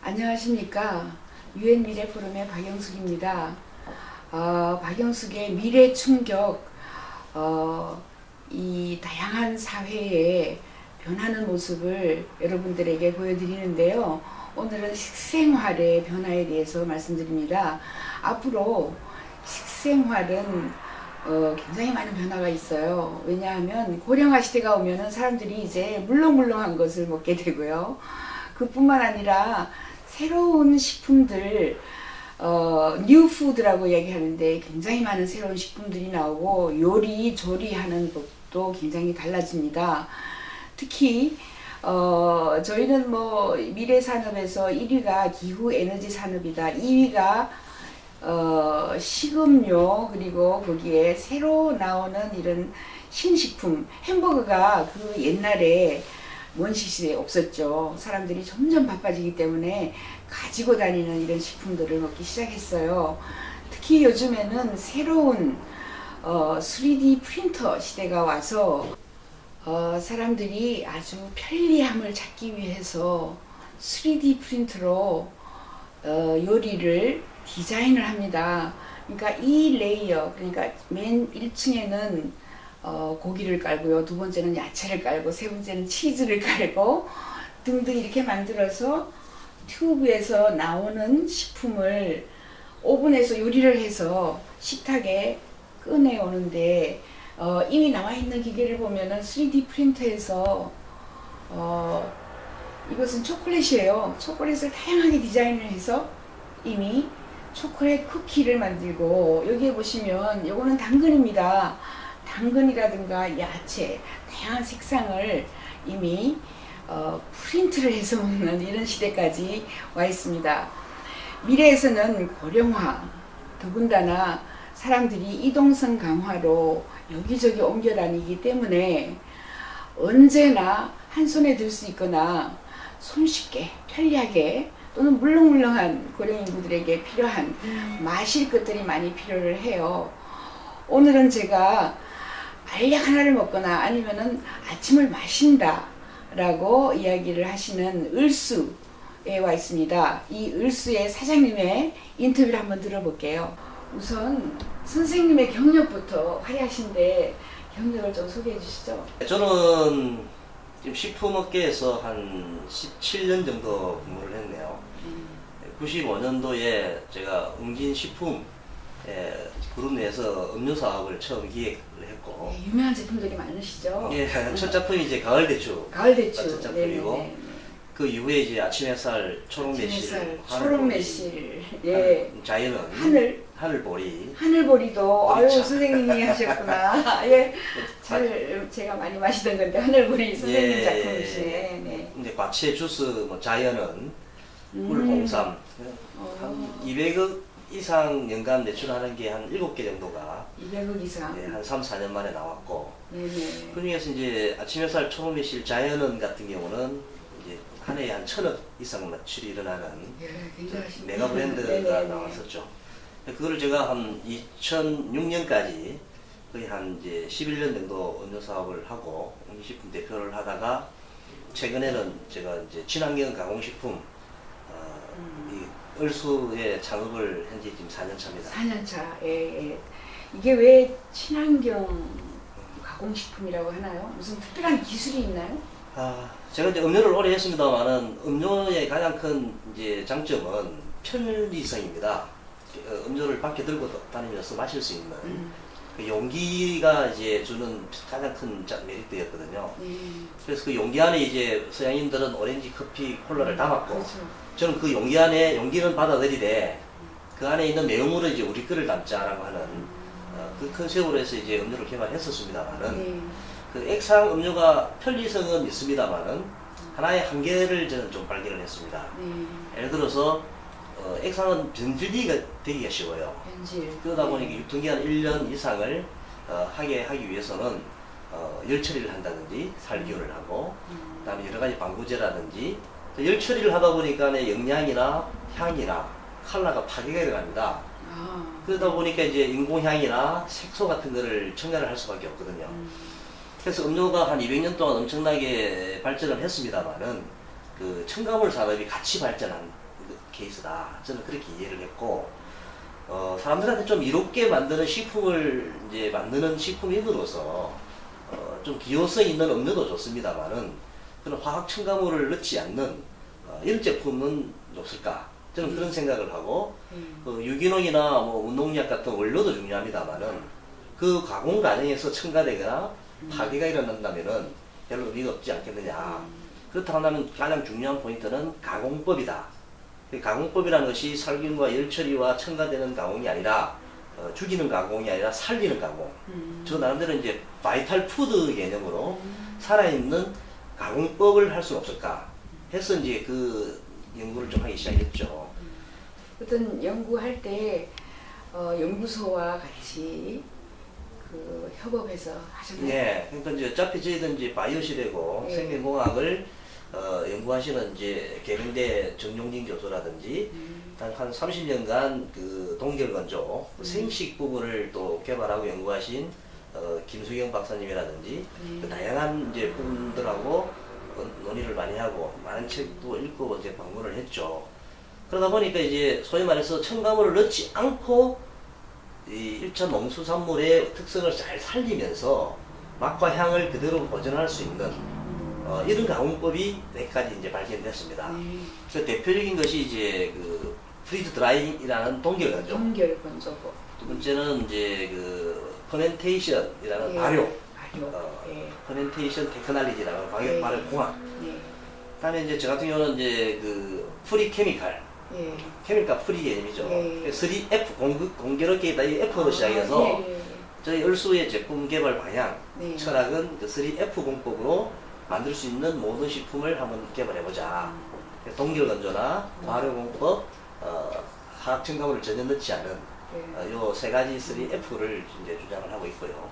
안녕하십니까. 유엔 미래 포럼의 박영숙입니다. 박영숙의 미래 충격, 이 다양한 사회의 변하는 모습을 여러분들에게 보여드리는데요. 오늘은 식생활의 변화에 대해서 말씀드립니다. 앞으로 식생활은 굉장히 많은 변화가 있어요. 왜냐하면 고령화 시대가 오면은 사람들이 이제 물렁물렁한 것을 먹게 되고요. 그뿐만 아니라 새로운 식품들, 뉴푸드라고 얘기하는데 굉장히 많은 새로운 식품들이 나오고 요리, 조리하는 법도 굉장히 달라집니다. 특히 저희는 뭐 미래 산업에서 1위가 기후 에너지 산업이다. 2위가 식음료, 그리고 거기에 새로 나오는 이런 신식품, 햄버거가 그 옛날에 원시 시대에 없었죠. 사람들이 점점 바빠지기 때문에 가지고 다니는 이런 식품들을 먹기 시작했어요. 특히 요즘에는 새로운 3D 프린터 시대가 와서 사람들이 아주 편리함을 찾기 위해서 3D 프린터로 요리를 디자인을 합니다. 그러니까 이 레이어, 그러니까 맨 1층에는 고기를 깔고요. 두 번째는 야채를 깔고, 세 번째는 치즈를 깔고 등등 이렇게 만들어서 튜브에서 나오는 식품을 오븐에서 요리를 해서 식탁에 꺼내오는데 이미 나와 있는 기계를 보면은 3D 프린터에서 이것은 초콜릿이에요. 초콜릿을 다양하게 디자인을 해서 이미 초콜릿 쿠키를 만들고, 여기에 보시면 요거는 당근입니다. 당근이라든가 야채, 다양한 색상을 이미 프린트를 해서 먹는 이런 시대까지 와 있습니다. 미래에서는 고령화, 더군다나 사람들이 이동성 강화로 여기저기 옮겨 다니기 때문에 언제나 한 손에 들 수 있거나 손쉽게 편리하게 또는 물렁물렁한 고령 인구들에게 필요한 마실 것들이 많이 필요를 해요. 오늘은 제가 알약 하나를 먹거나 아니면은 아침을 마신다 라고 이야기를 하시는 을수에 와 있습니다. 이 을수의 사장님의 인터뷰를 한번 들어볼게요. 우선 선생님의 경력부터 화려하신데 경력을 좀 소개해 주시죠. 저는 지금 식품업계에서 한 17년 정도 근무를 했네요. 95년도에 제가 웅진식품 그룹 내에서 음료 사업을 처음 기획을 했고, 네, 유명한 제품들이 많으시죠? 예, 첫 작품이 이제 가을대추. 가을대추. 첫 작품이고, 네네네. 그 이후에 이제 아침 햇살, 초록매실, 초록매실, 예, 자연은, 하늘보리. 하늘보리도, 아유, 보리차. 선생님이 하셨구나. 예, 제가 많이 마시던 건데, 하늘보리 선생님 예, 작품이시네. 네. 이제 과채 주스, 뭐 자연은, 꿀홍삼, 한 200억 이상 연간 매출하는 게 한 7개 정도가 200억 이상. 한 3, 4년 만에 나왔고, 네네. 그 중에서 이제 아침 햇살 초록매실 자연은 같은 경우는 이제 한 해에 한 1000억 이상 매출이 일어나는 예, 굉장하시네. 메가 브랜드가 네네네. 나왔었죠. 그거를 제가 한 2006년까지 거의 한 이제 11년 정도 음료 사업을 하고 웅진식품 대표를 하다가, 최근에는 제가 이제 친환경 가공식품 이 을수의 창업을 현재 지금 4년 차입니다. 4년 차. 예, 예. 이게 왜 친환경 가공식품이라고 하나요? 무슨 특별한 기술이 있나요? 제가 이제 음료를 오래 했습니다만은 음료의 가장 큰 이제 장점은 편리성입니다. 음료를 밖에 들고 다니면서 마실 수 있는 그 용기가 이제 주는 가장 큰 메리트였거든요. 그래서 그 용기 안에 이제 서양인들은 오렌지, 커피, 콜라를 담았고, 그렇죠. 저는 그 용기 안에 용기는 받아들이되 그 안에 있는 내용물은 이제 우리 거를 담자라고 하는 그 컨셉으로 해서 이제 음료를 개발했었습니다만은, 그 액상 음료가 편리성은 있습니다만은 하나의 한계를 저는 좀 발견을 했습니다. 예를 들어서 액상은 변질이 되기가 쉬워요. 그러다 보니까 유통기한 1년 이상을 하게 하기 위해서는 열 처리를 한다든지 살기호를 하고, 그다음에 여러 가지 방부제라든지, 열 처리를 하다 보니까 영양이나 향이나 컬러가 파괴가 들어갑니다. 그러다 보니까 이제 인공향이나 색소 같은 거를 첨가를 할 수밖에 없거든요. 그래서 음료가 한 200년 동안 엄청나게 발전을 했습니다만은 그 첨가물 산업이 같이 발전한 케이스다. 저는 그렇게 이해를 했고, 사람들한테 좀 이롭게 만드는 식품을 이제 만드는 식품인으로서 좀 기호성 있는 음료도 좋습니다만은 그런 화학 첨가물을 넣지 않는 이런 제품은 없을까? 저는 그런 생각을 하고 유기농이나 뭐 운동약 같은 원료도 중요합니다만은 그 가공 과정에서 첨가되거나 파괴가 일어난다면은 별로 의미가 없지 않겠느냐. 그렇다고 하면 가장 중요한 포인트는 가공법이다. 가공법이라는 것이 살균과 열처리와 첨가되는 가공이 아니라 죽이는 가공이 아니라 살리는 가공. 저 나름대로 이제 바이탈 푸드 개념으로 살아있는 가공법을 할 수는 없을까 해서 이제 그 연구를 좀 하기 시작했죠. 어떤 연구할 때 연구소와 같이 그 협업해서 하셨나요? 네, 그러니까 이제 어차피 저희는 이제 바이오 시대고 네. 생명공학을 연구하시는 이제 계명대 정용진 교수라든지 한 30년간 그 동결건조 생식 부분을 또 개발하고 연구하신 김수경 박사님이라든지 그 다양한 이제 분들하고 논의를 많이 하고 많은 책도 읽고 이제 방문을 했죠. 그러다 보니까 이제 소위 말해서 첨가물을 넣지 않고 이 1차 농수산물의 특성을 잘 살리면서 맛과 향을 그대로 보존할 수 있는 이런 가공법이 몇 가지 이제 발견됐습니다. 그 대표적인 것이 이제 그 프리즈 드라이라는 동결건조. 동결건조법. 두 번째는 이제 그 퍼멘테이션이라는 발효. 퍼멘테이션 테크놀로지라는 발효 공학. 그다음에 이제 저 같은 경우는 이제 그 프리 케미칼. 케미칼 프리 개념이죠. 3F 공교롭게 이 F로 시작해서 저희 얼수의 제품 개발 방향 철학은 그 3F 공법으로 만들 수 있는 모든 식품을 한번 개발해보자. 동결건조나 발효공법, 화학 첨가물을 전혀 넣지 않은 요 세 가지 3F를 이제 주장을 하고 있고요.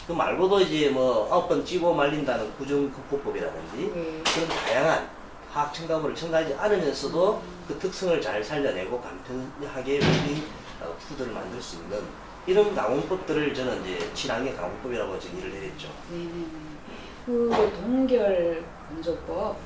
그 말고도 이제 뭐 9번 찌고 말린다는 구정급포법이라든지 그런 다양한 화학 첨가물을 첨가하지 않으면서도 그 특성을 잘 살려내고 간편하게 웰빙 푸드를 만들 수 있는 이런 가공법들을 저는 이제 친환경 가공법이라고 정의를 내렸죠. 그 동결 건조법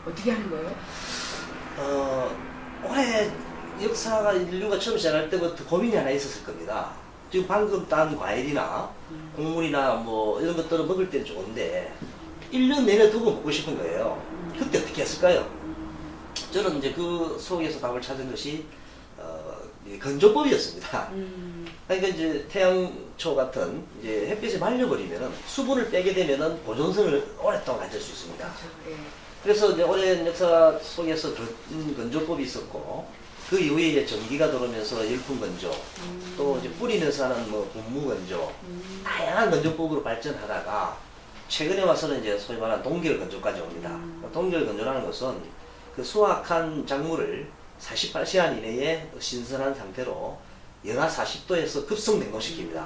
어떻게 하는 거예요? 올해 역사가 인류가 처음 시작할 때부터 고민이 하나 있었을 겁니다. 지금 방금 딴 과일이나 곡물이나 뭐 이런 것들을 먹을 때는 좋은데 1년 내내 두고 먹고 싶은 거예요. 그때 어떻게 했을까요? 저는 이제 그 속에서 답을 찾은 것이 이 건조법이었습니다. 그러니까 이제 태양초 같은 이제 햇빛에 말려버리면은 수분을 빼게 되면은 보존성을 오랫동안 가질 수 있습니다. 그래서 이제 오랜 역사 속에서 건조법이 있었고 그 이후에 이제 전기가 들어오면서 열풍 건조, 또 이제 뿌리면서 하는 뭐 분무 건조, 다양한 건조법으로 발전하다가 최근에 와서는 이제 소위 말하는 동결 건조까지 옵니다. 동결 건조라는 것은 그 수확한 작물을 48시간 이내에 신선한 상태로 영하 40도에서 급속 냉동시킵니다.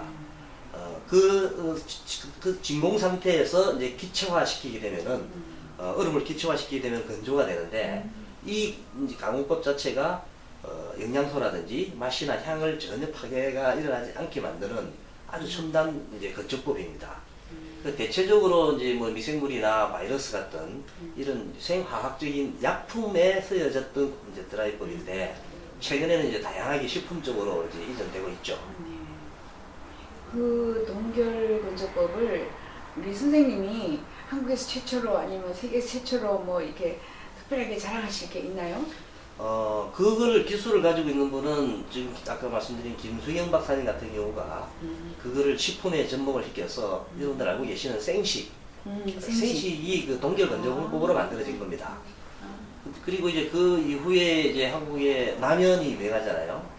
그 진공 상태에서 이제 기체화시키게 되면은 얼음을 기체화시키게 되면 건조가 되는데 이 가공법 자체가 영양소라든지 맛이나 향을 전혀 파괴가 일어나지 않게 만드는 아주 첨단 이제 건조법입니다. 대체적으로 이제 뭐 미생물이나 바이러스 같은 이런 생화학적인 약품에 쓰여졌던 이제 드라이법인데 최근에는 이제 다양하게 식품적으로 이제 이전되고 있죠. 그 동결 건조법을 우리 선생님이 한국에서 최초로 아니면 세계 최초로 뭐 이렇게 특별하게 자랑하실 게 있나요? 그걸 기술을 가지고 있는 분은 지금 아까 말씀드린 김수경 박사님 같은 경우가 그거를 식품에 접목을 시켜서 여러분들 알고 계시는 생식. 생식이 그 동결 건조 공법으로 만들어진 겁니다. 그리고 이제 그 이후에 이제 한국에 라면이 유행하잖아요.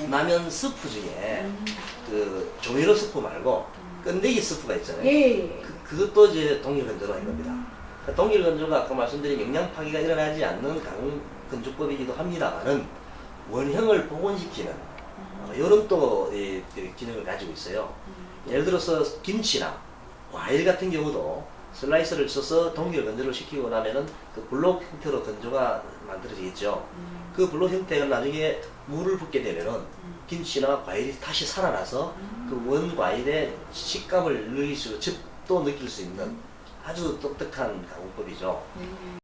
라면 스프 중에 그 조미료 스프 말고 건더기 스프가 있잖아요. 그것도 이제 동결 건조로 한 겁니다. 동결 건조가 아까 말씀드린 영양 파괴가 일어나지 않는 가공 건조법이기도 합니다만은 원형을 복원시키는 이런 또 기능을 가지고 있어요. 예를 들어서 김치나 과일 같은 경우도 슬라이스를 쳐서 동결 건조를 시키고 나면은 그 블록 형태로 건조가 만들어지겠죠. 그 블록 형태가 나중에 물을 붓게 되면은 김치나 과일이 다시 살아나서 그 원 과일의 식감을 느낄 수, 즙도 느낄 수 있는 아주 똑똑한 가공법이죠.